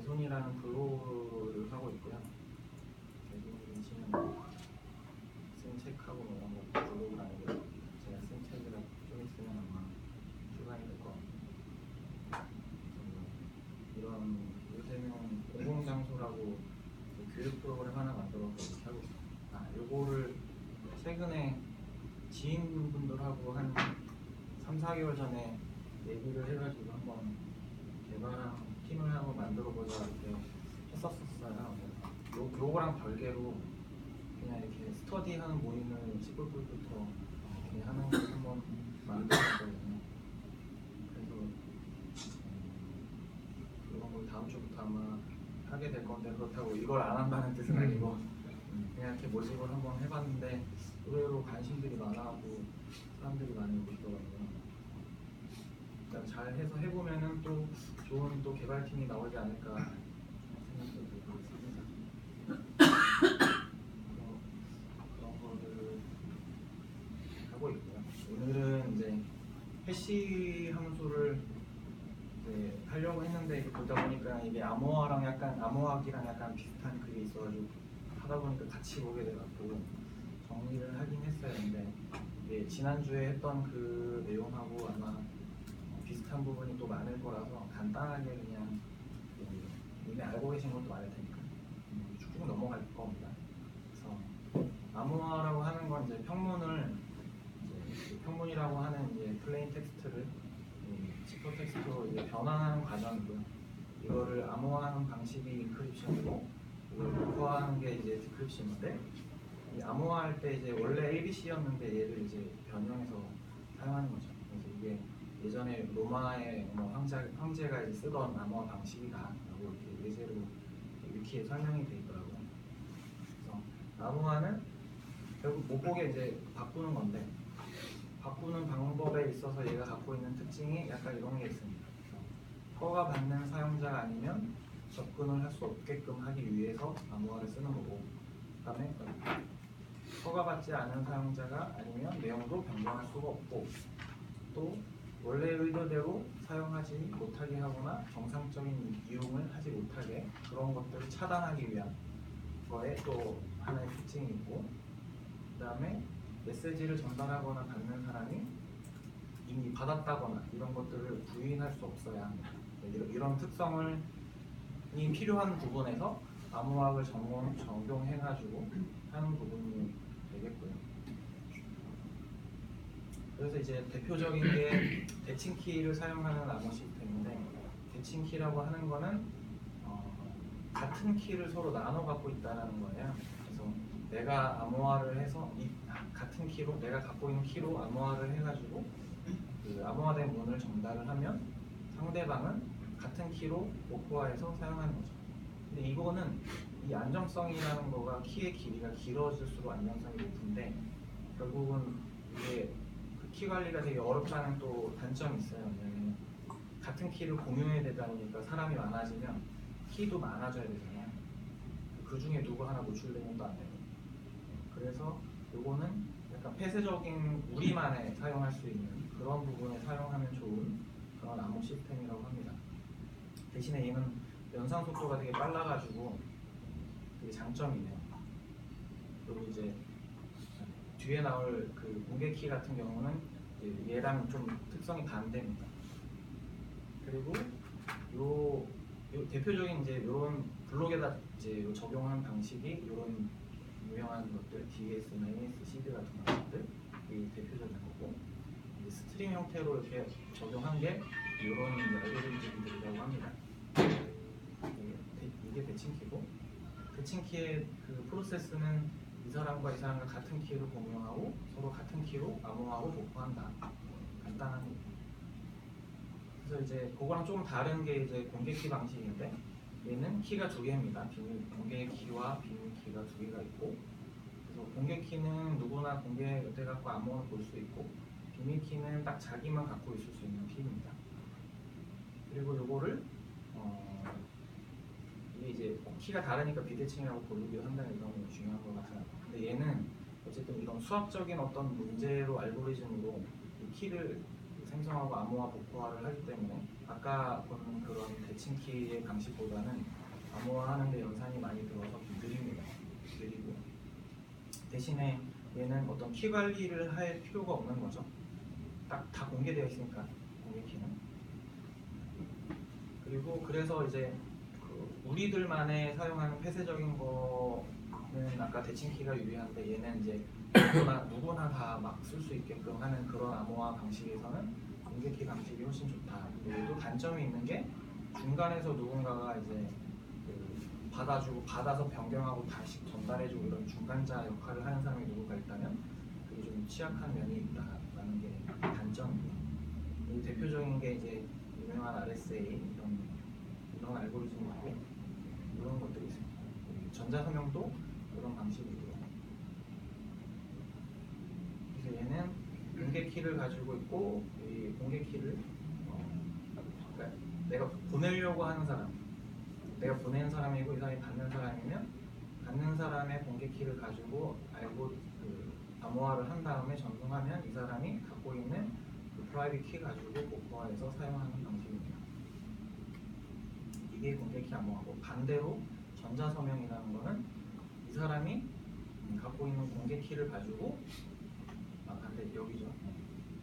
개손이라는 블로그를 하고 있고요. 개손을 치면 쓴 책하고 뭐 이런 거 블로그라는 게 제가 쓴 책을 좀 있으면 아마 출간이 될 것 같고, 이런 요새는 공공장소라고 교육 프로그램 하나 만들어서 이렇게 하고 있어요. 요거를 최근에 지인분들하고 한 3, 4개월 전에 얘기를 해가지고 한번 개발한 팀을 한번 만들어보자 이렇게 했었어요. 요거랑 별개로 그냥 이렇게 스터디하는 모임을 10불부터 이렇게 하는 걸 한번 만들었거든요. 그래서 이런 걸 다음 주부터 아마 하게 될 건데, 그렇다고 이걸 안 한다는 뜻은 아니고 그냥 이렇게 모집을 한번 해봤는데 의외로 관심들이 많아하고 사람들이 많이 오시더라고요. 일단 잘 해서 해보면은 또 좋은 또 개발팀이 나오지 않을까 생각도 들고 있습니다. 그런 거를 하고 있고요. 오늘은 이제 해시 함수를 이제 하려고 했는데 보다 보니까 이게 암호화랑 약간 암호학이랑 약간 비슷한 그게 있어가지고 하다 보니까 같이 보게 돼갖고 정리를 하긴 했어요. 근데 이게 지난주에 했던 그 내용하고 아마 비슷한 부분이 또 많을 거라서 간단하게 그냥 이미 알고 계신 것도 많을 테니까 쭉 넘어갈 겁니다. 그래서 암호화라고 하는 건 이제 평문을 이제 평문이라고 하는 이제 플레인 텍스트를 시퍼 텍스트로 이제 변환하는 과정이고요. 이거를 암호화하는 방식이 인크립션이고 이걸 복호하는 게 이제 디크립션인데, 이 암호화할 때 이제 원래 ABC였는데 얘를 이제 변형해서 사용하는 거죠. 그래서 이게 예전에 로마의 뭐 황제가 이제 쓰던 암호화 방식이다라고 이렇게 예제로 위키에 설명이 돼 있더라고요. 그래서 암호화는 결국 못 보게 이제 바꾸는 건데, 바꾸는 방법에 있어서 얘가 갖고 있는 특징이 약간 이런 게 있습니다. 허가받는 사용자가 아니면 접근을 할 수 없게끔 하기 위해서 암호화를 쓰는 거고, 그 다음에 허가받지 않은 사용자가 아니면 내용도 변경할 수가 없고, 또 원래 의도대로 사용하지 못하게 하거나 정상적인 이용을 하지 못하게 그런 것들을 차단하기 위한 거에 또 하나의 특징이 있고, 그 다음에 메시지를 전달하거나 받는 사람이 이미 받았다거나 이런 것들을 부인할 수 없어야 합니다. 이런 특성을 필요한 부분에서 암호학을 적용해가지고 하는 부분이 되겠고요. 그래서 이제 대표적인 게 대칭키를 사용하는 암호 시스템인데, 대칭키라고 하는 거는 같은 키를 서로 나눠 갖고 있다는 거예요. 그래서 내가 암호화를 해서 같은 키로 내가 갖고 있는 키로 암호화를 해가지고 그 암호화된 문을 전달을 하면 상대방은 같은 키로 복호화해서 사용하는 거죠. 근데 이거는 이 안정성이라는 거가 키의 길이가 길어질수록 안정성이 높은데, 결국은 이게 그 키 관리가 되게 어렵다는 또 단점이 있어요. 왜냐면 같은 키를 공유해야 되다 보니까 사람이 많아지면 키도 많아져야 되잖아요. 그 중에 누구 하나 노출되면 또 안 되고. 그래서 요거는 약간 폐쇄적인 우리만에 사용할 수 있는 그런 부분에 사용하면 좋은 그런 암호 시스템이라고 합니다. 대신에 얘는 연산 속도가 되게 빨라가지고 되게 장점이네요. 그리고 이제 뒤에 나올 그 공개키 같은 경우는 얘랑 좀 특성이 반대입니다. 그리고 요 대표적인 이제 이런 블록에다 이제 적용한 방식이 이런 유명한 것들, DS나 NSCD 같은 것들이 대표적인 거고, 이제 스트링 형태로 이렇게 적용한 게 이런 알고리즘들이라고 합니다. 이게 대칭키고, 대칭키의 그 프로세스는 이 사람과 이 사람과 같은 키를 공유하고 서로 같은 키로 암호하고 복호한다. 간단합니다. 그래서 이제 그거랑 조금 다른 게 이제 공개키 방식인데, 얘는 키가 두 개입니다. 공개키와 비밀키가 두 개가 있고, 그래서 공개키는 누구나 공개돼 갖고 암호를 볼 수 있고, 비밀키는 딱 자기만 갖고 있을 수 있는 키입니다. 그리고 요거를 이게 이제 키가 다르니까 비대칭이라고 부르기도 한다는 게 중요한 것 같아요. 근데 얘는 어쨌든 이런 수학적인 어떤 문제로 알고리즘으로 이 키를 생성하고 암호화 복호화를 하기 때문에 아까 본 그런 대칭키의 방식보다는 암호화하는 데 연산이 많이 들어서 좀 느립니다. 느리고 대신에 얘는 어떤 키 관리를 할 필요가 없는 거죠. 딱 다 공개되어 있으니까 공개 키는. 그리고 그래서 이제 그 우리들만의 사용하는 폐쇄적인 거는 아까 대칭키가 유리한데 얘는 이제 누구나 다 막 쓸 수 있게끔 하는 그런 암호화 방식에서는 공개키 방식이 훨씬 좋다. 그리고 단점이 있는 게 중간에서 누군가가 이제 그 받아서 변경하고 다시 전달해주고 이런 중간자 역할을 하는 사람이 누구가 있다면 그게 좀 취약한 면이 있다라는 게 단점이고요. 이 대표적인 게 이제 유명한 RSA 이런 알고리즘이 있고 이런 것들이 있습니다. 전자서명도 이런 방식이고요. 그래서 얘는 공개 키를 가지고 있고 이 공개 키를 그러니까 내가 보내려고 하는 사람, 내가 보낸 사람이고 이 사람이 받는 사람이면 받는 사람의 공개 키를 가지고 알고 암호화를 한 다음에 전송하면 이 사람이 갖고 있는 그 프라이빗 키 가지고 복호화해서 사용하는 방식입니다. 이게 공개 키 암호화고 반대로 전자서명이라는 거는 이 사람이 갖고 있는 공개 키를 가지고 반대 여기죠.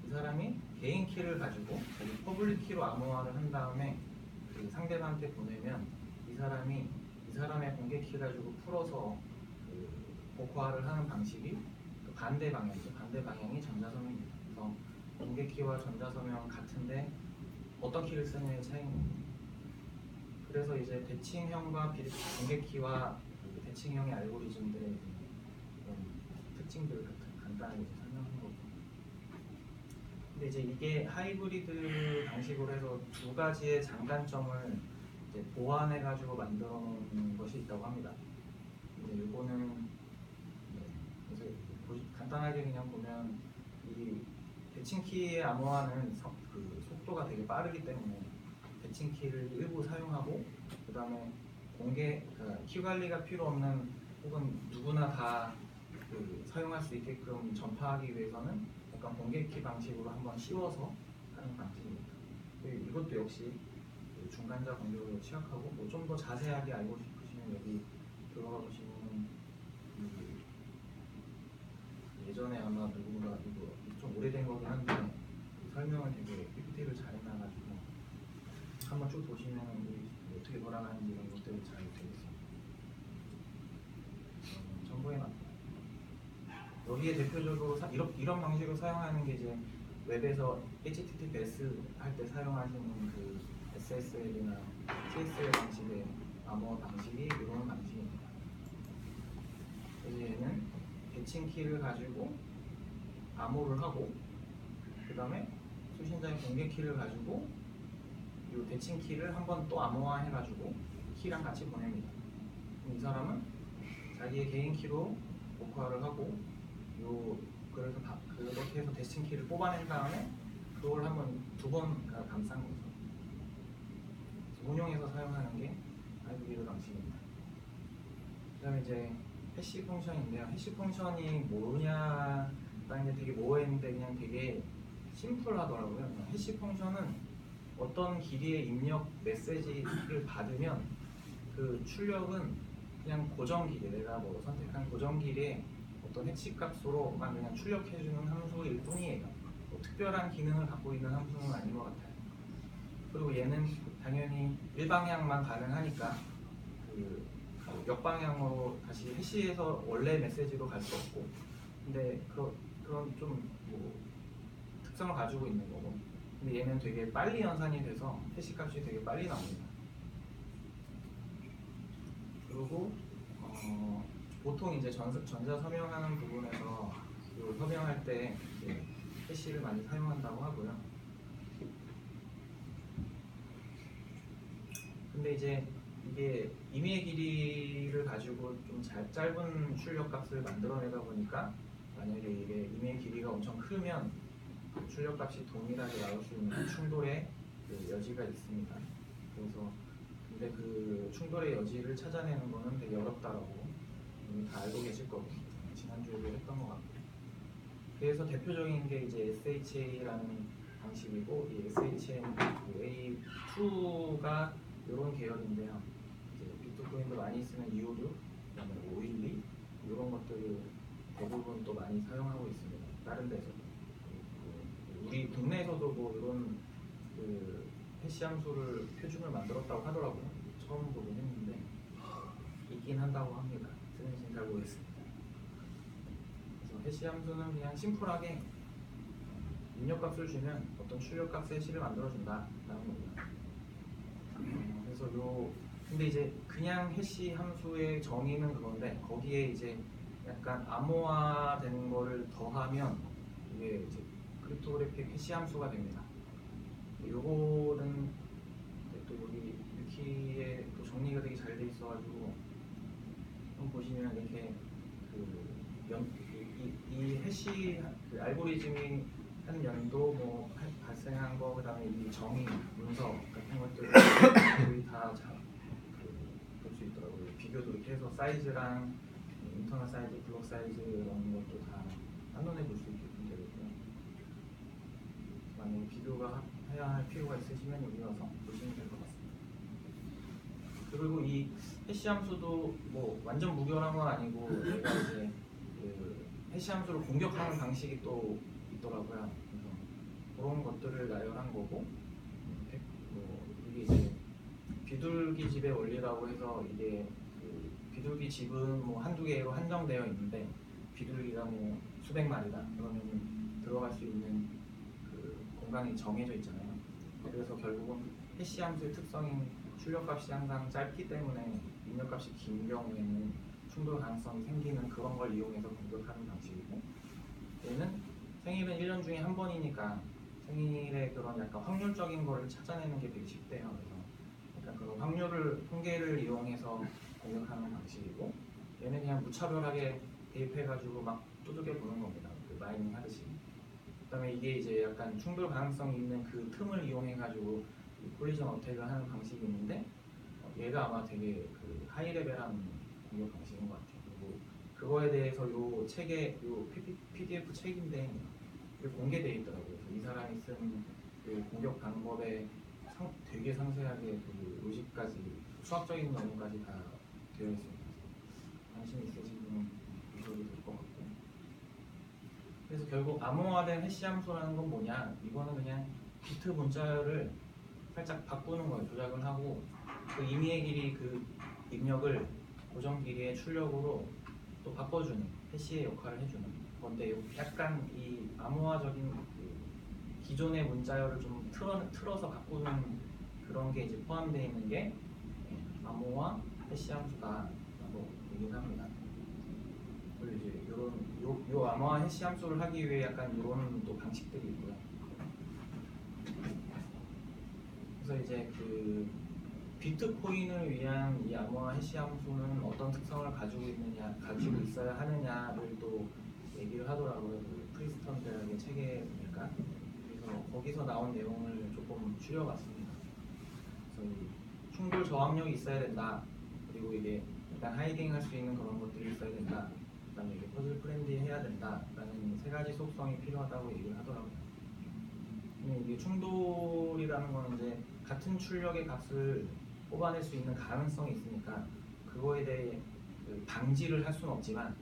이 사람이 개인 키를 가지고 여기 퍼블릭 키로 암호화를 한 다음에 그 상대방한테 보내면 이 사람의 공개 키 가지고 풀어서 그 복호화를 하는 방식이 그 반대 방향이죠. 반대 방향이 전자서명입니다. 그래서 공개 키와 전자서명 같은데 어떤 키를 쓰느냐의 차이입니다. 그래서 이제 대칭형과 공개 키와 대칭형의 알고리즘들의 특징들을 간단하게 설명한 거고. 근데 이제 이게 하이브리드 방식으로 해서 두 가지의 장단점을 이제 보완해가지고 만들어 놓은 것이 있다고 합니다. 이제 이거는 그래서 간단하게 그냥 보면 이 대칭키의 암호화는 그 속도가 되게 빠르기 때문에 대칭키를 일부 사용하고 그 다음에 키 관리가 필요 없는 혹은 누구나 다 그 사용할 수 있게끔 전파하기 위해서는 약간 공개키 방식으로 한번 씌워서 하는 방식입니다. 이것도 역시 중간자 공격으로 취약하고 뭐 좀 더 자세하게 알고 싶으시면 여기 들어가 보시면 예전에 아마 누군가 이거 좀 오래된 거긴 한데 설명을 되게 PPT를 잘 해놔가지고 한번 쭉 보시면 어떻게 돌아가는지 이런 것들이 잘 되어 있습니다. 첨부해놨고 여기에 대표적으로 이런 방식으로 사용하는 게 이제 웹에서 HTTPS 할 때 사용하시는 그 SSL이나 CSL 방식의 암호 방식이 이런 방식입니다. 그래서 얘는 대칭키를 가지고 암호를 하고 그 다음에 수신자의 공개 키를 가지고 이 대칭키를 한번 또 암호화 해가지고 키랑 같이 보냅니다. 이 사람은 자기의 개인 키로 복호화를 하고 그래서 그렇게 해서 대칭키를 뽑아낸 다음에 그걸 한번 두 번 감싼 거죠. 운용해서 사용하는 게 하이브리드 방식입니다. 그 다음에 이제 해시 펑션인데요. 해시 펑션이 뭐냐라는 게 되게 모호했는데 그냥 되게 심플하더라고요. 해시 펑션은 어떤 길이의 입력 메시지를 받으면 그 출력은 그냥 고정 길이, 내가 뭐 선택한 고정 길이에 어떤 해시 값으로만 그냥 출력해주는 함수일 뿐이에요. 뭐 특별한 기능을 갖고 있는 함수는 아닌 것 같아요. 그리고 얘는 당연히 일방향만 가능하니까 그 역방향으로 다시 해시에서 원래 메시지로 갈 수 없고, 근데 그런 좀 뭐 특성을 가지고 있는 거고. 근데 얘는 되게 빨리 연산이 돼서 해시 값이 되게 빨리 나옵니다. 그리고 보통 이제 전자 서명하는 부분에서 서명할 때 해시를 많이 사용한다고 하고요. 근데 이제 이게 임의의 길이를 가지고 좀 짧은 출력 값을 만들어내다 보니까 만약에 이게 임의의 길이가 엄청 크면 출력값이 동일하게 나올 수 있는 충돌의 그 여지가 있습니다. 그래서 근데 그 충돌의 여지를 찾아내는 거는 되게 어렵다라고 이미 다 알고 계실 거고 지난주에도 했던 것 같고. 그래서 대표적인 게 이제 SHA라는 방식이고 이 SHM-A2가 이런 계열인데요. 이제 비트코인도 많이 쓰는 EO류, 그다음에 오일리 이런 것들을 대부분 또 많이 사용하고 있습니다. 다른 데서도 우리 국내에서도 뭐 이런 그 해시 함수를 표준을 만들었다고 하더라고요. 처음 보긴 했는데 있긴 한다고 합니다. 쓰는지는 잘 모르겠습니다. 그래서 해시 함수는 그냥 심플하게 입력값을 주면 어떤 출력값의 해시를 만들어준다라는 겁니다. 그래서 근데 이제 그냥 해시 함수의 정의는 그건데 거기에 이제 약간 암호화되는 거를 더하면 이게 이제 크립토그래픽 해시 함수가 됩니다. 요거는 또 여기 위키에 또 정리가 되게 잘 돼 있어가지고 한번 보시면 이렇게 이 해시 그 알고리즘이 한 연도 뭐 발생한 거 그다음에 이 정의 문서 같은 것들을 거의 다 볼 수 있더라고요. 비교도 이렇게 해서 사이즈랑 인터널 사이즈, 블록 사이즈 이런 것도 다 한눈에 볼 수 있게끔 되거든요. 만약에 비교가 해야 할 필요가 있으시면 여기 와서 보시면 될 것 같습니다. 그리고 이 해시 함수도 뭐 완전 무결한 건 아니고 내가 이제 그 해시 함수를 공격하는 방식이 또 있더라고요. 그래서 그런 것들을 나열한 거고, 뭐 이게 이제 비둘기 집의 원리라고 해서 이게 그 비둘기 집은 뭐 한두 개로 한정되어 있는데 비둘기가 뭐 수백 마리다 그러면 들어갈 수 있는 그 공간이 정해져 있잖아요. 그래서 결국은 해시 함수의 특성인 출력값이 항상 짧기 때문에 입력값이 긴 경우에는 충돌 가능성이 생기는 그런 걸 이용해서 공격하는 방식이고, 얘는 생일은 1년 중에 한 번이니까 생일의 그런 약간 확률적인 거를 찾아내는 게 되게 쉽대요. 그래서 약간 그런 확률을 통계를 이용해서 공격하는 방식이고, 얘는 그냥 무차별하게 대입해가지고 막 두들겨 보는 겁니다. 그 마이닝 하듯이. 그다음에 이게 이제 약간 충돌 가능성이 있는 그 틈을 이용해가지고 콜리전 어택을 하는 방식이 있는데, 얘가 아마 되게 그 하이 레벨한 공격 방식인 것 같아요. 그리고 그거에 대해서 요 책에 요 PDF 책인데 공개되어 있더라고요. 그래서 이 사람이 쓴 그 공격 방법에 되게 상세하게 그 로직까지 수학적인 내용까지 다 되어 있습니다. 관심 있으시면 보셔도 될 것 같고. 그래서 결국 암호화된 해시 함수라는 건 뭐냐? 이거는 그냥 비트 문자열을 살짝 바꾸는 거예요. 조작을 하고 그 임의의 길이 그 입력을 고정 길이의 출력으로 또 바꿔주는 해시의 역할을 해주는 건데, 약간 이 암호화적인 그 기존의 문자열을 좀 틀어서 바꾸는 그런 게 이제 포함되어 있는 게 암호화 해시 함수다라고 얘기를 합니다. 그리고 이제 요 암호화 해시 함수를 하기 위해 약간 이런 또 방식들이 있고요. 그래서 이제 그 비트코인을 위한 이 암호화 해시 함수는 어떤 특성을 가지고 있어야 하느냐를 또 얘기를 하더라고요. 그 프리스턴 대학의 책에 보니까. 그래서 거기서 나온 내용을 조금 추려봤습니다. 그래서 이 충돌 저항력이 있어야 된다. 그리고 이게 일단 하이딩 할 수 있는 그런 것들이 있어야 된다. 그다음에 이게 퍼즐 프렌디 해야 된다라는 세 가지 속성이 필요하다고 얘기를 하더라고요. 이게 충돌이라는 거는 이제 같은 출력의 값을 뽑아낼 수 있는 가능성이 있으니까 그거에 대해 그 방지를 할 수는 없지만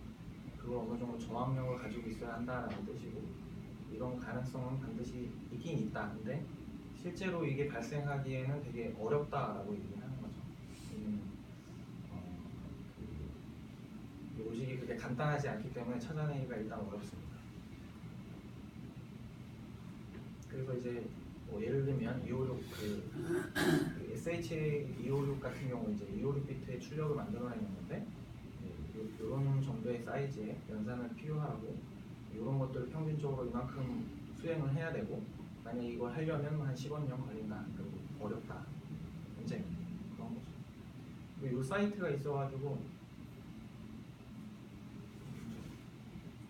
그걸 어느 정도 저항력을 가지고 있어야 한다라는 뜻이고, 이런 가능성은 반드시 있긴 있다. 근데 실제로 이게 발생하기에는 되게 어렵다라고 얘기를 하는 거죠. 그 로직이 그렇게 간단하지 않기 때문에 찾아내기가 일단 어렵습니다. 그래서 이제 뭐 예를 들면 256 그 SHA-256 같은 경우 이제 256비트의 출력을 만들어내는 건데, 이런 정도의 사이즈의 연산을 필요하고 이런 것들을 평균적으로 이만큼 수행을 해야 되고, 만약 이걸 하려면 한 10억 년 걸린다. 그리고 어렵다. 굉장히 그런 거죠. 그리고 이 사이트가 있어가지고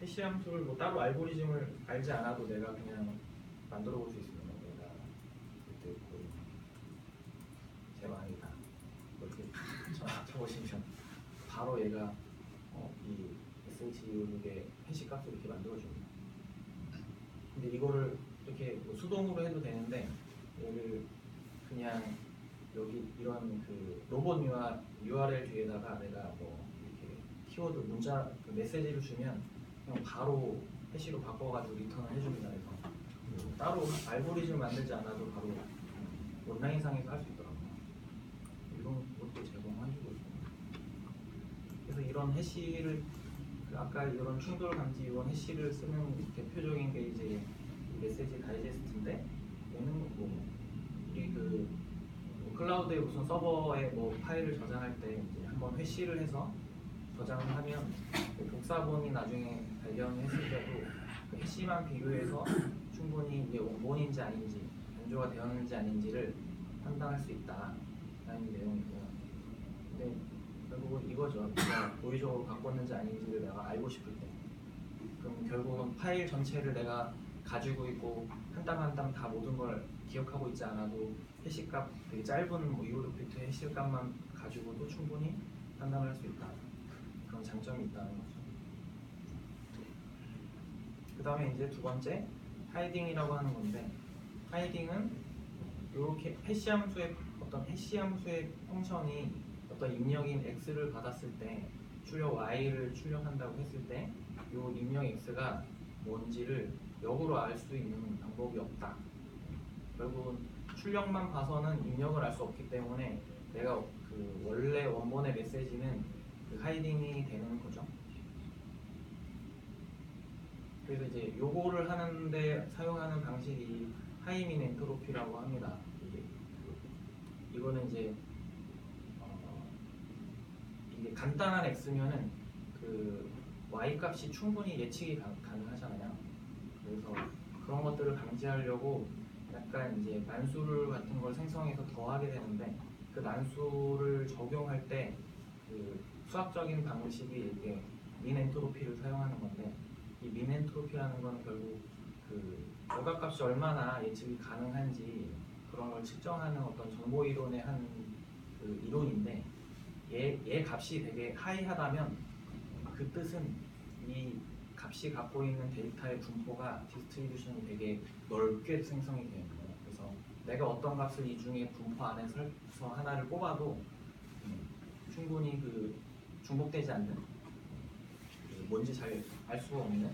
해시 함수를 뭐 따로 알고리즘을 알지 않아도 내가 그냥 만들어 볼 수 있습니다. 내가 그때 제 망이다 이렇게 쳐보시면 바로 얘가 이 SH26의 해시 값을 이렇게 만들어줍니다. 근데 이거를 이렇게 이렇게 뭐 수동으로 해도 되는데 얘를 그냥 여기 이런 그 로봇 URL 뒤에다가 내가 뭐 이렇게 키워드 문자 그 메시지를 주면 그냥 바로 해시로 바꿔가지고 리턴을 해줍니다. 그래서 따로 알고리즘 만들지 않아도 바로 온라인상에서 할 수 있더라고요. 이런 것도 제공해주고 있습니다. 그래서 이런 해시를 아까 이런 충돌 감지 이런 해시를 쓰는 대표적인 게 이제 메시지 다이제스트인데 얘는 뭐 우리 뭐 클라우드에 무슨 서버에 뭐 파일을 저장할 때 이제 한번 회시를 해서 저장을 하면 그 복사본이 나중에 발견했을 때도 그 해시만 비교해서 충분히 이게 원본인지 아닌지 변조가 되었는지 아닌지를 판단할 수 있다라는 내용이고요. 근데 결국은 이거죠. 내가 고의적으로 바꿨는지 아닌지를 내가 알고 싶을 때 그럼 결국은 파일 전체를 내가 가지고 있고 한 땀 한 땀 다 모든 걸 기억하고 있지 않아도 해시값 되게 짧은 뭐 256비트 해시값만 가지고도 충분히 판단을 할 수 있다. 그런 장점이 있다는 거죠. 그 다음에 이제 두 번째 하이딩이라고 하는 건데 하이딩은 이렇게 해시 함수의 어떤 해시 함수의 펑션이 어떤 입력인 x를 받았을 때 출력 y를 출력한다고 했을 때 이 입력 x가 뭔지를 역으로 알 수 있는 방법이 없다. 결국은 출력만 봐서는 입력을 알 수 없기 때문에 내가 그 원래 원본의 메시지는 그 하이딩이 되는 거죠. 그래서 이제 요거를 하는데 사용하는 방식이 하이민 엔트로피라고 합니다. 이거는 이제 이게 간단한 x면은 그 y 값이 충분히 예측이 가능하잖아요. 그래서 그런 것들을 방지하려고 약간 이제 난수를 같은 걸 생성해서 더하게 되는데 그 난수를 적용할 때 그 수학적인 방식이 이게 민 엔트로피를 사용하는 건데 이 민 엔트로피라는 건 결국 그 결과값이 얼마나 예측이 가능한지 그런 걸 측정하는 어떤 정보 이론의 한 그 이론인데 얘 값이 되게 하이하다면 그 뜻은 이 값이 갖고 있는 데이터의 분포가 디스트리뷰션이 되게 넓게 생성이 되는 거예요. 그래서 내가 어떤 값을 이 중에 분포 안에서 하나를 뽑아도 충분히 그 중복되지 않는 뭔지 잘 알 수가 없는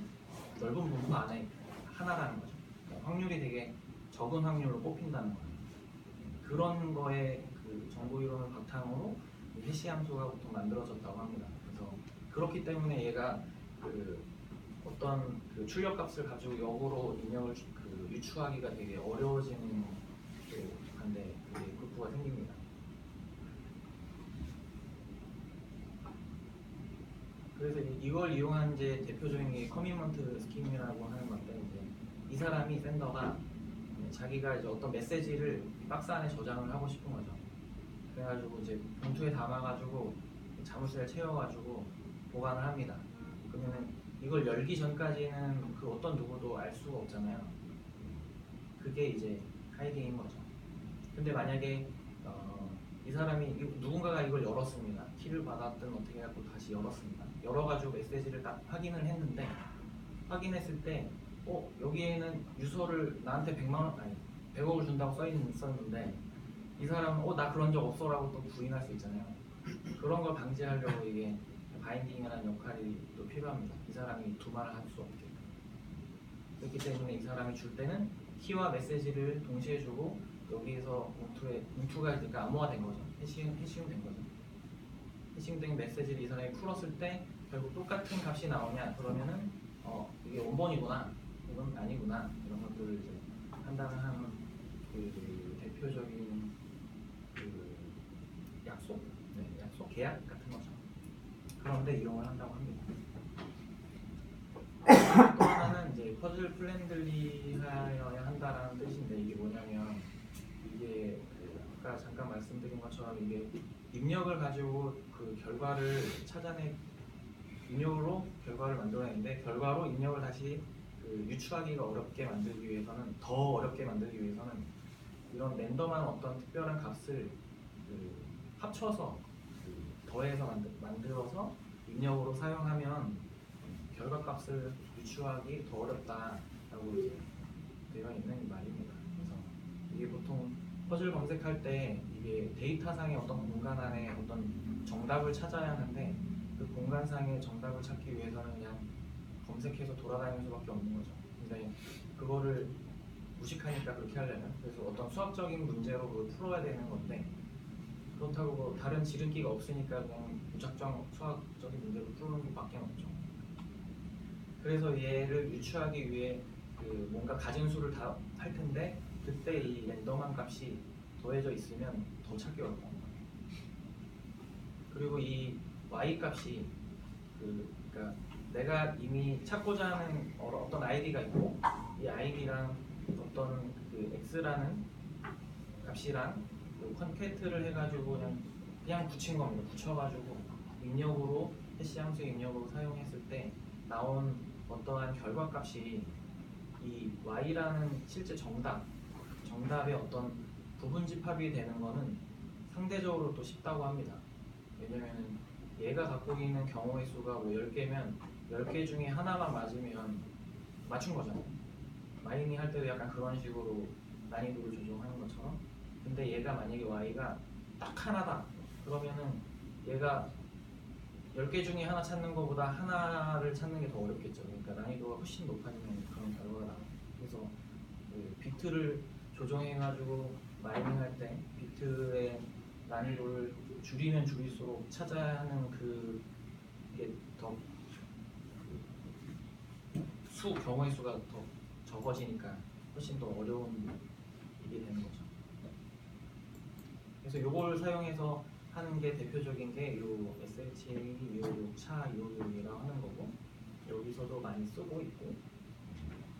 넓은 분포 안에 하나라는 거죠. 그러니까 확률이 되게 적은 확률로 뽑힌다는 거예요. 그런 거에 그 정보 이론을 바탕으로 해시 함수가 보통 만들어졌다고 합니다. 그래서 그렇기 때문에 얘가 그 어떤 그 출력 값을 가지고 역으로 입력을 그 유추하기가 되게 어려워지는 그 반대 그게 루프가 생깁니다. 그래서 이걸 이용한 이제 대표적인 게 커미먼트 스킴이라고 하는 건데 이제 이 사람이 샌더가 자기가 이제 어떤 메시지를 박스 안에 저장을 하고 싶은 거죠. 그래가지고 이제 봉투에 담아가지고 자물쇠를 채워가지고 보관을 합니다. 그러면은 이걸 열기 전까지는 그 어떤 누구도 알 수가 없잖아요. 그게 이제 하이딩인 거죠. 근데 만약에 이 사람이 누군가가 이걸 열었습니다. 키를 받았든 어떻게 해갖고 다시 열었습니다. 열어가지고 메시지를 딱 확인을 했는데 확인했을 때 여기에는 유서를 나한테 100억을 준다고 써있었는데 이 사람은 나 그런 적 없어라고 또 부인할 수 있잖아요. 그런 걸 방지하려고 이게 바인딩이라는 역할이 또 필요합니다. 이 사람이 두 말을 할 수 없게. 그렇기 때문에 이 사람이 줄 때는 키와 메시지를 동시에 주고 여기에서 문투가 그러니까 암호화된 거죠. 해시움된 거죠. 해시움된 메시지를 이 사람이 풀었을 때 결국 똑같은 값이 나오냐 그러면은 이게 원본이구나 이건 아니구나 이런 것들을 이제 판단을 하는 그 대표적인 그 약속 계약 같은 거죠. 그런데 이용을 한다고 합니다. 또 하나는 이제 퍼즐 플랜들리하여야 한다라는 뜻인데 이게 뭐냐면 이게 아까 잠깐 말씀드린 것처럼 이게 입력을 가지고 그 결과를 입력으로 결과를 만들어내는데 결과로 입력을 다시 그 유추하기가 어렵게 만들기 위해서는 더 어렵게 만들기 위해서는 이런 랜덤한 어떤 특별한 값을 그 합쳐서 더해서 만들어서 입력으로 사용하면 결과값을 유추하기 더 어렵다라고 이제 되어 있는 퍼즐 검색할 때 이게 데이터상의 어떤 공간 안에 어떤 정답을 찾아야 하는데 그 공간상의 정답을 찾기 위해서는 그냥 검색해서 돌아다니는 수밖에 없는 거죠. 근데 그거를 무식하니까 그렇게 하려면 그래서 어떤 수학적인 문제로 그걸 풀어야 되는 건데 그렇다고 뭐 다른 지름기가 없으니까 그냥 무작정 수학적인 문제로 푸는 것밖에 없죠. 그래서 얘를 유추하기 위해 그 뭔가 가진 수를 다 할 텐데 그때 이 랜덤한 값이 더해져 있으면 더 찾기 어려운 거예요. 그리고 이 y 값이 그러니까 내가 이미 찾고자 하는 어떤 id가 있고 이 id랑 어떤 그 x라는 값이랑 그 컨캐트를 해가지고 그냥 붙인 겁니다. 붙여가지고 입력으로 해시 함수 입력으로 사용했을 때 나온 어떠한 결과값이 이 y라는 실제 정답의 어떤 부분 집합이 되는 거는 상대적으로 또 쉽다고 합니다. 왜냐면은 얘가 갖고 있는 경우의 수가 뭐 10개면 10개 중에 하나만 맞으면 맞춘 거잖아요. 마이닝 할 때도 약간 그런 식으로 난이도를 조정하는 것처럼. 근데 얘가 만약에 y가 딱 하나다. 그러면은 얘가 10개 중에 하나 찾는 것보다 하나를 찾는 게 더 어렵겠죠. 그러니까 난이도가 훨씬 높아지는 그런 결과가 나와요. 그래서 그 비트를 조정해가지고 마이닝할 때 비트의 난이도를 줄이면 줄일수록 찾아야 하는 그게 더 경우의 수가 더 적어지니까 훨씬 더 어려운 일이 되는 거죠. 그래서 이걸 사용해서 하는 게 대표적인 게 요 SHA 256, 차 256이라고 하는 거고 여기서도 많이 쓰고 있고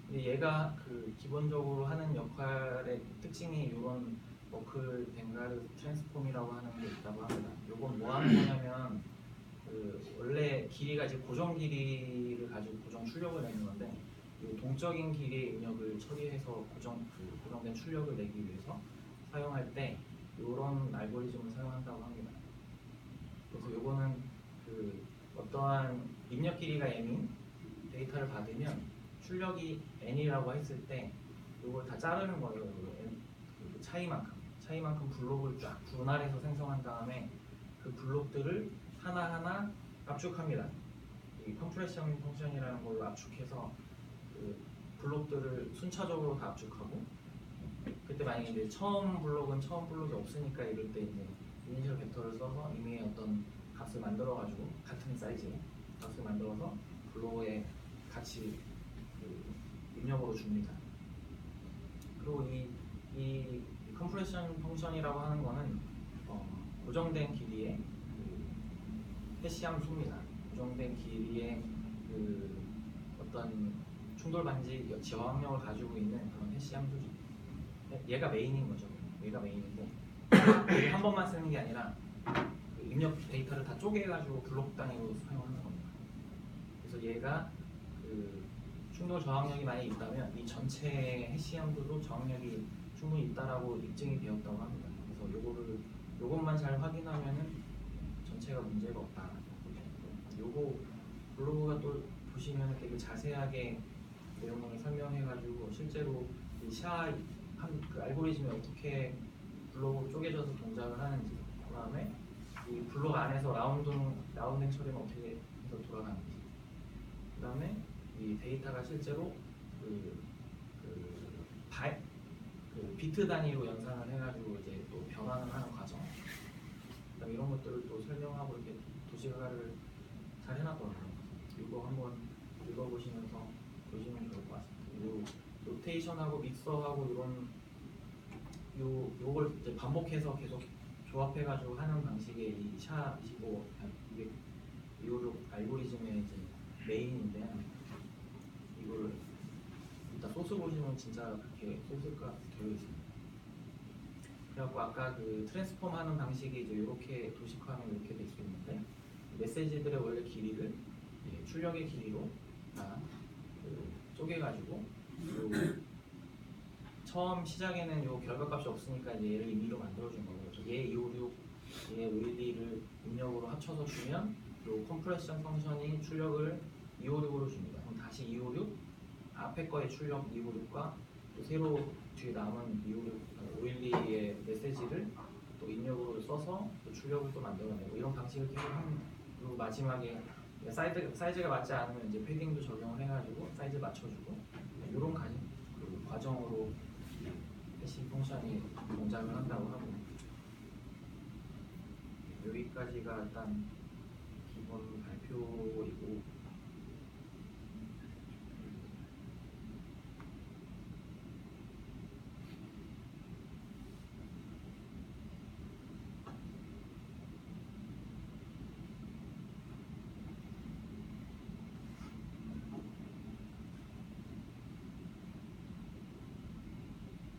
근데 얘가 그 기본적으로 하는 역할의 특징이 이런 머클 벵가르 트랜스폼이라고 하는 게 있다고 합니다. 요건 뭐 하는 거냐면 그 원래 길이가 이제 고정 길이를 가지고 고정 출력을 내는 건데 이 동적인 길이의 입력을 처리해서 고정된 출력을 내기 위해서 사용할 때 이런 알고리즘을 사용한다고 합니다. 그래서 요거는 그 어떠한 입력 길이가 n인 데이터를 받으면 출력이 n이라고 했을 때 이걸 다 자르는 거예요. 그 차이만큼 블록을 쫙 분할해서 생성한 다음에 그 블록들을 하나하나 압축합니다. 이 컴프레션 펑션이라는 걸로 압축해서 그 블록들을 순차적으로 다 압축하고 그때 만약에 이제 처음 블록이 없으니까 이럴 때 이제 이니셜 벡터를 써서 이미 어떤 값을 만들어가지고 같은 사이즈의 값을 만들어서 블록에 같이 그 입력으로 줍니다. 그리고 이 컴프레션 펑션이라고 하는 거는 고정된 길이의 그 해시 함수입니다. 고정된 길이의 그 어떤 충돌 반지 저항력을 가지고 있는 그런 해시 함수죠. 얘가 메인인 거죠. 얘가 메인인데 얘를 한 번만 쓰는 게 아니라 그 입력 데이터를 다 쪼개가지고 블록 단위로 사용하는 겁니다. 그래서 얘가 그 충돌 저항력이 많이 있다면 이 전체 해시 함수도 저항력이 충분히 있다라고 입증이 되었다고 합니다. 그래서 요것만 잘 확인하면은 전체가 문제가 없다. 요거 블로그가 또 보시면 되게 자세하게 내용을 설명해가지고 실제로 이 그 알고리즘이 어떻게 블록 쪼개져서 동작을 하는지 그 다음에 이 블록 안에서 라운딩 처리는 어떻게 해서 돌아가는지 그 다음에 이 데이터가 실제로 그 비트 단위로 연산을 해가지고 이제 또 변환을 하는 과정 그다음에 이런 것들을 또 설명하고 이렇게 도시가를 잘 해놨더라고요. 이거 한번 읽어보시면서 보시면 좋을 것 같습니다. 요 로테이션하고 믹서하고 요걸 이제 반복해서 계속 조합해가지고 하는 방식의 이 샤25 이게 알고리즘의 이제 메인인데 이거를 일단 소스 보시면 진짜 그렇게 소스가 되어 있습니다. 그래갖고 아까 그 트랜스폼 하는 방식이 이제 이렇게 도식화하면 이렇게 될 수 있는데 메시지들의 원래 길이를 출력의 길이로 다 쪼개가지고 처음 시작에는 요 결과값이 없으니까 이제 얘를 임의로 만들어준 거고 얘 256, 얘 512를 입력으로 합쳐서 주면 요 컴프레션 펑션이 출력을 256으로 줍니다. 그럼 다시 256 앞에 거의 출력 256과 또 새로 뒤에 남은 512의 메시지를 또 입력으로 써서 또 출력을 또 만들어내고 이런 방식을 계속 하는. 그리고 마지막에 사이즈가 맞지 않으면 이제 패딩도 적용을 해가지고 사이즈 맞춰주고 이런 그 과정으로 해시 펑션이 동작을 한다고 하고, 여기까지가 일단 기본 발표이고,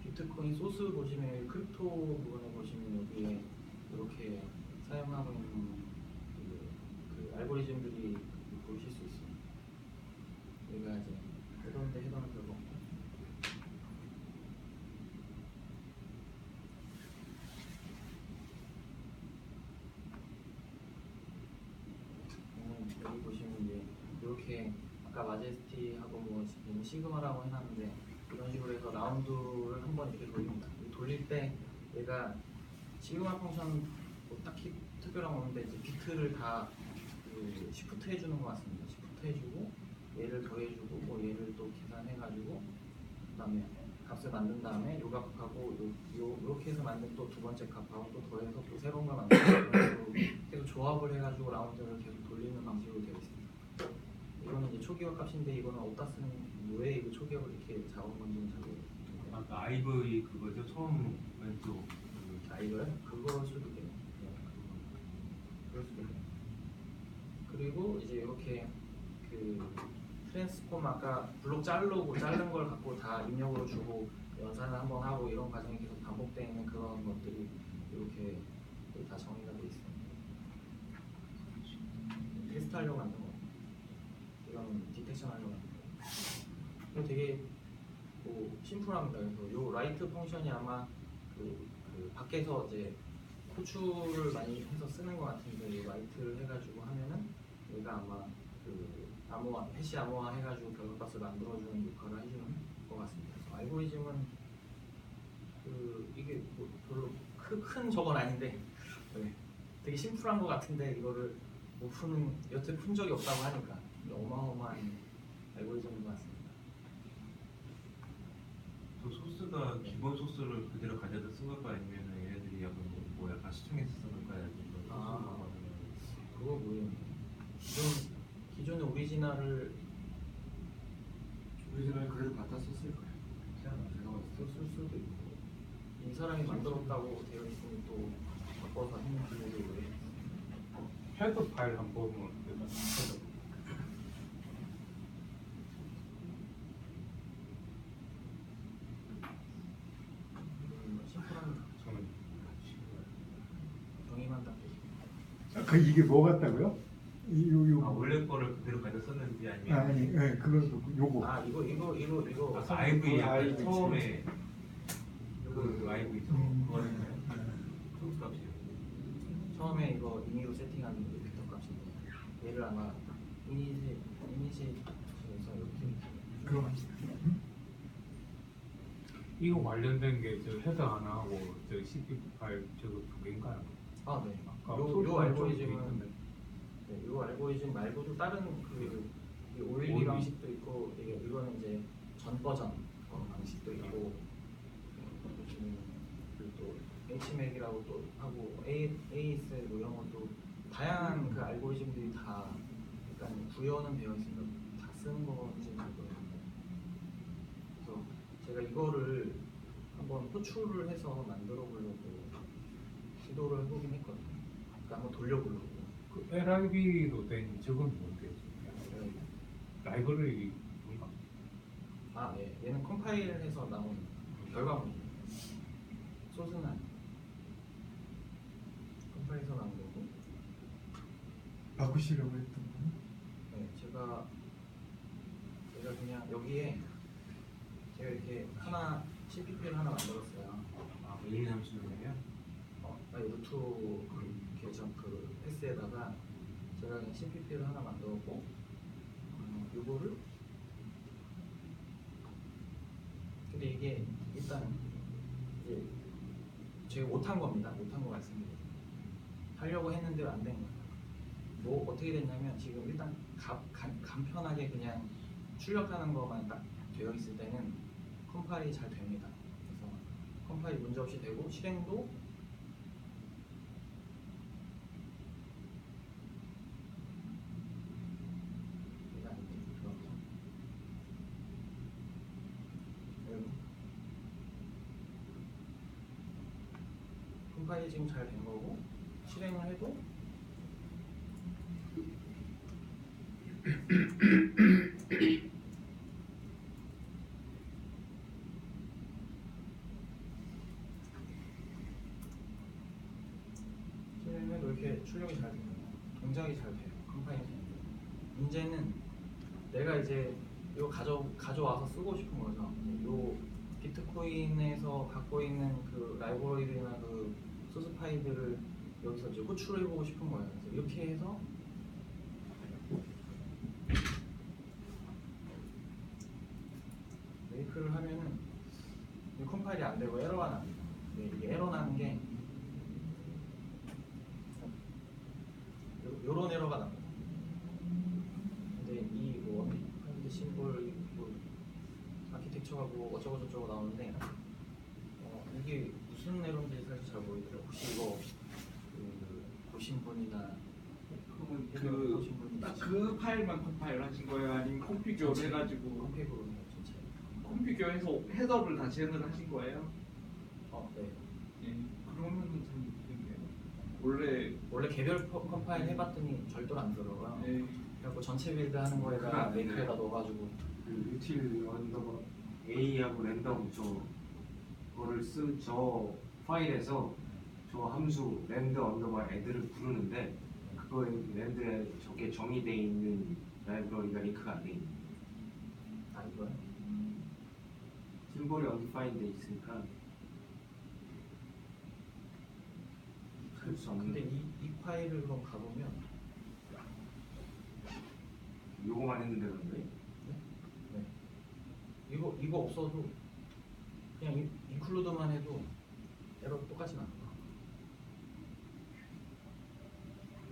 비트코인 소스 보시면 크립토 부분에 보시면 여기에 이렇게 사용하고 있는 그 알고리즘들이 보실 수 있어요. 여기가 이제 헤더는 별거 없고, 여기 보시면 이제 이렇게 아까 마제스티하고 뭐 시그마라고 해놨는데 이런 식으로 해서 라운드를 한번 이렇게 돌립니다. 돌릴 때 얘가 시그마 펑션 뭐 딱히 특별한 거 없는데 이제 비트를 다 그 시프트 해주는 것 같습니다. 시프트 해주고 얘를 더해주고 뭐 얘를 또 계산해가지고 그다음에 값을 만든 다음에 요 값하고 요렇게 해서 만든 또 두 번째 값하고 또 더해서 또 새로운 걸 만들고 이런 식으로 계속 조합을 해가지고 라운드를 계속 돌리는 방식으로 되어 있습니다. 이거는 이제 초기화 값인데 이거는 어디다 쓰는, 왜 이거 초기화를 이렇게 잡은 건지는 잘 모르겠어요. 아까 아이브이 그거죠? 처음 왼쪽 이거요? 그거 수도 돼요. 그럴 수도 돼요. 그리고 이제 이렇게 그 트랜스폼 아까 블록 자른 걸 갖고 다 입력으로 주고 연산을 한번 하고 이런 과정이 계속 반복되는 그런 것들이 이렇게 다 정리가 돼 있어요. 테스트하려고 만든 거. 이건 디텍션 하려고 만든 거. 이거 되게 뭐 심플합니다. 그래서 요 라이트 펑션이 아마 그 밖에서 이제 호출을 많이 해서 쓰는 것 같은데 이 라이트를 해가지고 하면은 얘가 아마 그 해시 암호화 해가지고 결과값을 만들어주는 역할을 해주는 것 같습니다. 그래서 알고리즘은 이게 뭐 별로 큰 저건 아닌데 네. 되게 심플한 것 같은데 이거를 못 푸는, 여태 푼 적이 없다고 하니까 어마어마한 알고리즘인 것 같습니다. 저 소스가 기본 소스를 그대로 가져다 쓴 걸까 아니면 얘네들이 약간 뭐 약간 시청해서 쓴 걸까 아니면 그거 모르겠네요. 기존의 오리지널을 그래도 갖다 썼을 거예요. 제가 쓸 수도 있고 이 사람이 만들었다고 되어 있으니 또 바꿔서 했는지도 모르겠어요. 헤더 파일 한번 보면 헤더. 심플한 저는 정의만 딱 되죠. 그 이게 뭐 같다고요? 아 원래 거를 그대로 가져 썼는지 아니면 아니, 예, 그거 요거. 이거 아까 아이브이 약간 아이브이 처음에 그 아이브이 그거는 소스 값이에요. 처음에 이거 임의로 세팅하는 게 벡터 값인데 얘를 아마 이니시에서 이렇게 그거 이거 관련된 게 저 헤더 하나 하고 저 CPU 파일 저거 두 개인가요? 네. 아까 요 소스 알고리즘은 있는데. 네, 요 알고리즘 말고도 다른 이 OLB OLB. 방식도 있고 이거는 이제 전 버전 방식도 있고 그리고 또 HMAC이라고 또 하고 AS 뭐 이런 것도 다양한 그 알고리즘들이 다 약간 구현은 되어 있습니다. 다 쓰는 건지는 모르겠는데 그래서 제가 이거를 한번 호출을 해서 만들어 보려고 시도를 해보긴 했거든요. 그러니까 한번 돌려보려고. 그 LIV로 된 저건 뭔데요? 네. 라이브러리 뭔가? 예. 얘는 컴파일해서 나온 결과물이에요. 소스는 아니에요. 컴파일해서 나온 거고. 바꾸시려고 했던 거. 네, 제가 그냥 여기에 제가 이렇게 하나 CPP를 하나 만들었어요. 아 1, 2, 3, 4년이요? 루트 계정 그 패스에다가 제가 그냥 CPP를 하나 만들었고, 요거를 근데 이게 일단 이제 제가 못한 겁니다. 못한 거 말씀드려요. 하려고 했는데 안 된 거예요. 뭐 어떻게 됐냐면 지금 일단 간편하게 그냥 출력하는 것만 딱 되어 있을 때는 컴파일이 잘 됩니다. 그래서 컴파일이 문제 없이 되고 실행도 컴파일이 지금 잘 된 거고 실행을 해도 실행해도 이렇게 출력이 잘 됩니다. 동작이 잘 돼요. 컴파일이 잘 돼요. 문제는 내가 이제 이거 가져와서 쓰고 싶은 거죠. 요 비트코인에서 갖고 있는 그 라이브러리나 그 소스 파일들을 여기서 이제 호출을 해보고 싶은 거예요. 그래서 이렇게 해서 메이크를 하면은 이 컴파일이 안 되고 에러가 납니다. 이게 에러 나는 게 요런 에러가 납니다. 근데 이뭐 파일드 심볼 뭐 아키텍처가 뭐 어쩌고 저쩌고 나오는데 이게 무슨 에러인지 사실 잘 모르겠어요. 혹시 이거 보신 분이나 그러면 보신 분이 딱 있으신가요? 그 파일만 컴파일 하신 거예요? 아니면 컴피규어 해가지고 컴피그로 전체. 컴피규어해서 헤더를 다 재현을 하신 거예요? 네. 예. 그러면은 좀 좋겠네요. 원래 개별 컴파일 해봤더니 절대로 안 들어가요. 예. 그래갖고 전체 빌드 하는 그거 거에다 안 되네. 메이크에다 넣어가지고 그 유틸 언더바 A하고 랜덤 저거를 쓴 저 파일에서 저 함수 랜드 언더바 애들을 부르는데 그거에 랜드에 저게 정의되어 있는 라이브러리가 링크가 안 돼 있는 이거요? 심볼이 undefined 돼 있으니까 할 수 없는 근데 이 파일을 그럼 가보면 요거만 했는데 그런데 네. 이거 없어도 그냥 인클루드만 해도 에러 똑같이 나와요.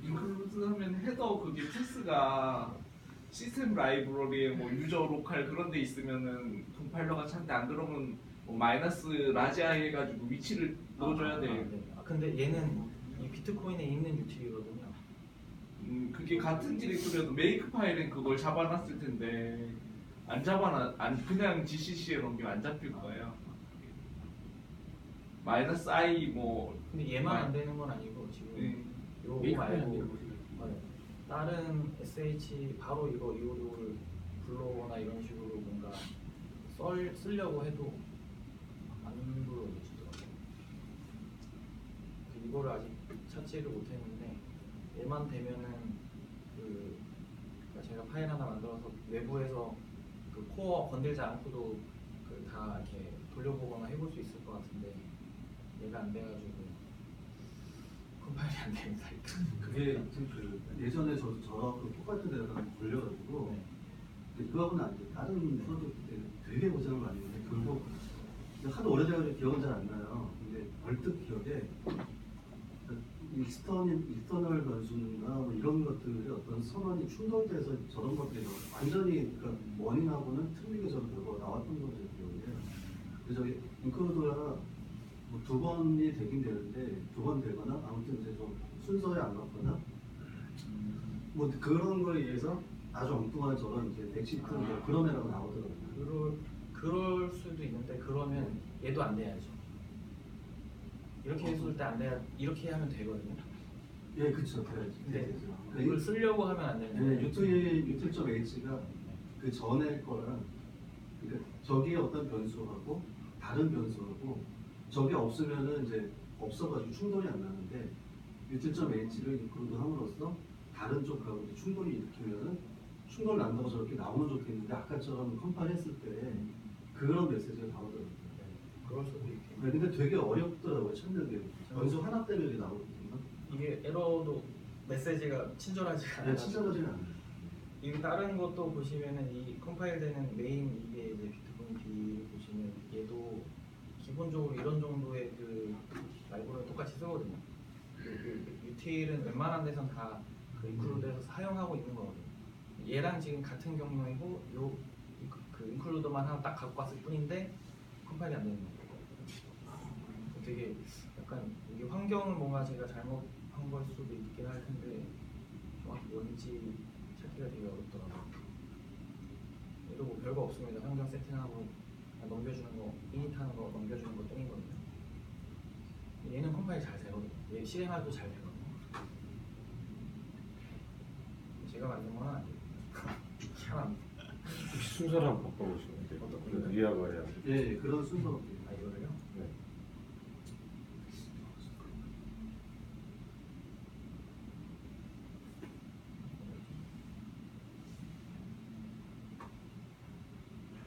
인클루드 하면 헤더 그게 패스가 시스템 라이브러리에 뭐 유저 로컬 그런 데 있으면은 컴파일러가 찾는데 안 그러면 뭐 마이너스 라지아 해가지고 위치를 넣어줘야 돼요. 네. 근데 얘는 이 비트코인에 있는 유틸이거든요. 그게 같은 디렉토리여도 메이크 파일은 그걸 잡아놨을 텐데 안 그냥 GCC에 넘기면 안 잡힐 거예요. 마이너스 I 뭐 근데 얘만 안 되는 건 아니고 지금 네. 요거 메이크파일 말고 아니라고 생각해요. 다른 SH 바로 이거를 불러오거나 이런 식으로 뭔가 쓰려고 해도 안 불러주더라고요. 이거를 아직 찾지를 못했는데 얘만 되면은 그러니까 제가 파일 하나 만들어서 외부에서 그 코어 건들지 않고도 다 이렇게 돌려보거나 해볼 수 있을 것 같은데 얘가 안 돼가지고 컴파일이 안 됩니다. 그게 그 예전에 저그 똑같은 데다가 걸려가지고 네. 근데 그거하고는 안 돼. 다른 프로젝트 때 되게 고생을 많이 했는데 그거 하도 오래돼가지고 기억은 잘 안 나요. 근데 벌떡 기억에 익스터널 변수나 뭐 이런 것들의 어떤 선언이 충돌돼서 저런 것들이 완전히 그러니까 원인하고는 틀리게 저런 결과가 나왔던 거죠 기억에. 그래서 저기 인클루드가 뭐 2번이 되긴 되는데 2번 되거나 아무튼 이제 좀 순서에 안 맞거나 뭐 그런 거에 의해서 아주 엉뚱한 저런 이제 엑시트 뭐 그런 애라고 나오더라고요. 그럴 수도 있는데 그러면 얘도 안 돼야죠. 이렇게 했을 때 안 돼야 이렇게 하면 되거든요. 예, 그쵸. 돼야지. 근데 네. 이걸 쓰려고 하면 안 되는 네, 거예요. 유틸.h가 그 전에 거랑 그러니까 저기에 어떤 변수하고 다른 변수하고 저게 없으면은 이제 없어가지고 충돌이 안 나는데 유틸.h를 인클루드 함으로써 다른 쪽하고 충돌이 일으키면은 충돌 난다고 저렇게 나오면 좋겠는데 아까처럼 컴파일 했을 때 그런 메시지가 나오더라고요. 그럴 수도 있겠네요. 네, 근데 되게 어렵더라고요 찾는 게 변수 하나 때문에 이게 나오거든요. 이게 에러도 메시지가 친절하지가 않아요. 네, 친절하지는 않아요. 이거 다른 것도 보시면은 이 컴파일되는 메인 이게 이제 비트코인 B를 보시면 보시면 얘도 기본적으로 이런 정도의 그 라이브러리 똑같이 쓰거든요. 그 유틸은 웬만한 데선 다 그 인클루드에서 사용하고 있는 거거든요. 얘랑 지금 같은 경로이고 그 인클루드만 하나 딱 갖고 왔을 뿐인데 컴파일이 안 되는 거예요. 되게 약간 이게 환경을 뭔가 제가 잘못한 걸 수도 있긴 할 텐데 정확히 뭔지 찾기가 되게 어렵더라고요. 얘도 뭐 별거 없습니다. 환경 세팅하고 그냥 넘겨주는 거, 이닛하는 거 넘겨주는 거 땡이거든요. 얘는 컴파일 잘 되거든요. 얘 실행하기도 잘 되거든요. 제가 만든 건 아니에요. 희한합니다. 혹시 순서를 한번 바꿔보시면 돼요. 어떤 그 거요? 위아래야. 예, 그런 순서로. 아 이거를요? 네.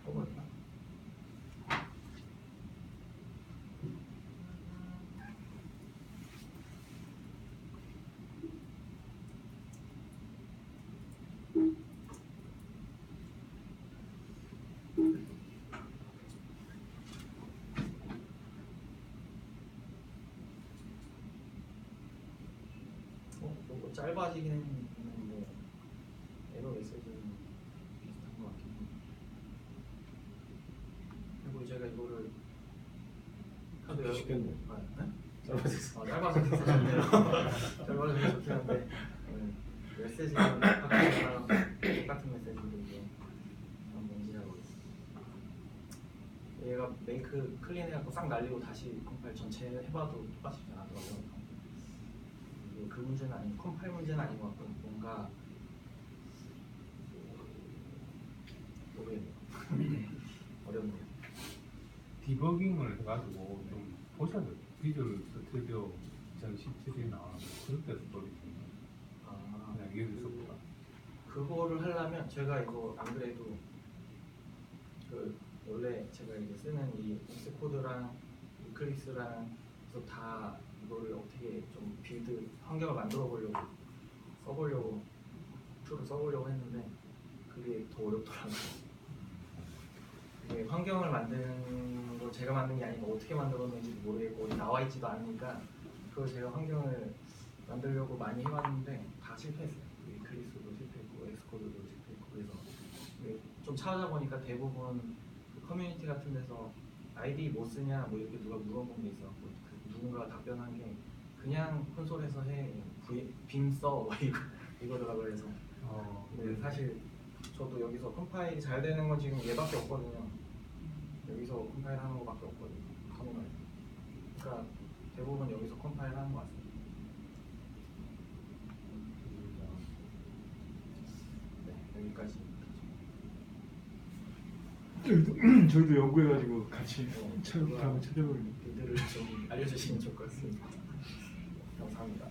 뽑을까? 뭐 짧아지긴 했는데 에러 메시지는 비슷한 것 같긴 해요. 그리고 제가 이거를 카드 쉽겠네. 아, 네? 짧아졌어. 짧아서 좋긴 한데요. 짧아서 되게 좋긴 한데 메시지는 바뀌거나 똑같은 메시지도 이제 한번 인지하고 얘가 메이크 클린 해갖고 싹 날리고 다시 컴파일 전체 해봐도 똑같이 잘 안 하더라고요. 이게 그 문제는 아닌 컴파일 문제는 아닌 것 같고 뭔가 모르겠네요. 어렵네요. 디버깅을 해가지고 좀 보셔야 돼요. 비주얼 스튜디오 2017에 나와서 그럴 때도 버리시면 아, 그냥 여기서보다 그거를 하려면 제가 이거 안 그래도 그 원래 제가 이제 쓰는 이 엑스코드랑 이클립스랑 그래서 다 이거를 어떻게 좀 빌드 환경을 만들어 보려고 써보려고 툴을 써보려고 했는데 그게 더 어렵더라고요. 이게 환경을 만드는 거 제가 만든 게 아니고 어떻게 만들었는지 모르겠고 어디 나와 있지도 않으니까 그걸 제가 환경을 만들려고 많이 해봤는데 다 실패했어요. 이클립스도 실패했고 엑스코드도 실패했고 그래서 이게 좀 찾아보니까 대부분 그 커뮤니티 같은 데서 아이디 뭐 쓰냐 뭐 이렇게 누가 물어본 게 있어갖고 그 누군가가 답변한 게 그냥 콘솔에서 해 빔 써 이거더라고요. 그래서 근데 사실 저도 여기서 컴파일이 잘 되는 건 지금 얘밖에 없거든요. 여기서 컴파일 하는 거밖에 없거든요. 터미널. 그러니까 대부분 여기서 컴파일 하는 것 같습니다. 네, 여기까지. 저희도 연구해가지고 같이 한번 찾아보는. 빌드를 좀 알려주시면 좋을 것 같습니다. 감사합니다.